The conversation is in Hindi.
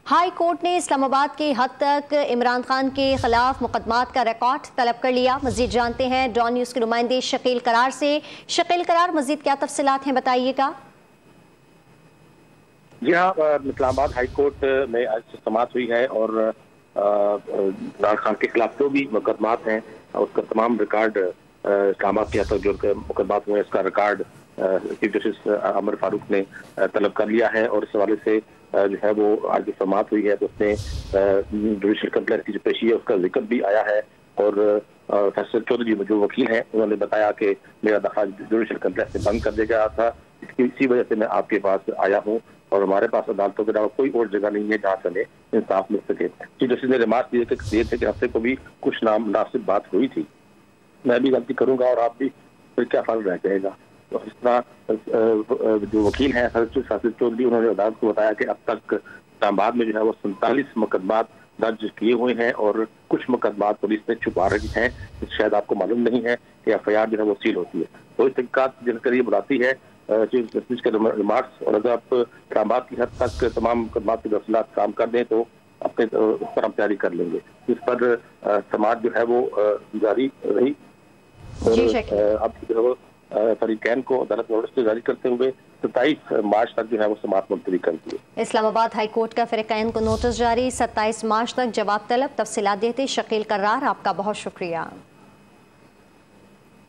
हाई कोर्ट ने इस्लामाबाद के हद तक इमरान खान के खिलाफ मुकदमात का रिकॉर्ड तलब कर लिया। मजीद जानते हैं डॉन न्यूज़ के नुमाइंदे शकील करार से। शकील करार, मजीद क्या तफसीलात हैं, बताइएगा। जी हाँ, इस्लामाबाद हाई कोर्ट में आज समाअत हुई है और इमरान खान के खिलाफ जो भी मुकदमात हैं उसका तमाम रिकॉर्ड इस्लामाबाद के हद तक जो मुकदमात हुए इसका रिकॉर्ड चीफ जस्टिस अमर फारूक ने तलब कर लिया है। और इस हवाले से जो है वो आज जो समाअत हुई है तो उसमें जुडिशल कंप्लेंट की जो पेशी है उसका जिक्र भी आया है। और फैसल चौधरी जो वकील हैं उन्होंने बताया कि मेरा दफा जुडिशल कंप्लेंट से बंद कर दिया गया था, इसी वजह से मैं आपके पास आया हूँ और हमारे पास अदालतों के अलावा कोई और जगह नहीं है जहाँ से हमें इंसाफ मिल सके। चीफ जस्टिस ने रिमार्क दिए थे कि हफ्ते को भी कुछ नामुनासिब बात हुई थी, मैं भी गलती करूंगा और आप भी, फिर क्या फल रह जाएगा। तो इस तरह जो वकील हैं फैसल चौधरी उन्होंने अदालत को बताया कि अब तक इस्लामाबाद में जो है वो 47 मुकदमात दर्ज किए हुए हैं और कुछ मुकदमात पुलिस ने छुपा रही हैं। शायद आपको मालूम नहीं है कि FIR जो है वो सील होती है। तो इस तहकीकात जिनकर ये बुलाती है चीफ जस्टिस के रिमार्क्स, और अगर आप इस्लामाबाद की हद तक तमाम मुकदमात की तफसीलात काम कर दें तो अपने उस पर हम तैयारी कर लेंगे। इस पर समाज जो है वो जारी रही और अब जो है वो फरीकैन को अदालत नोटिस जारी करते हुए 27 मार्च तक जो है वो समाअत मुलतवी कर दी। इस्लामाबाद हाई कोर्ट का फरीकैन को नोटिस जारी, 27 मार्च तक जवाब तलब। तफसीलात देते शकील करार, आपका बहुत शुक्रिया।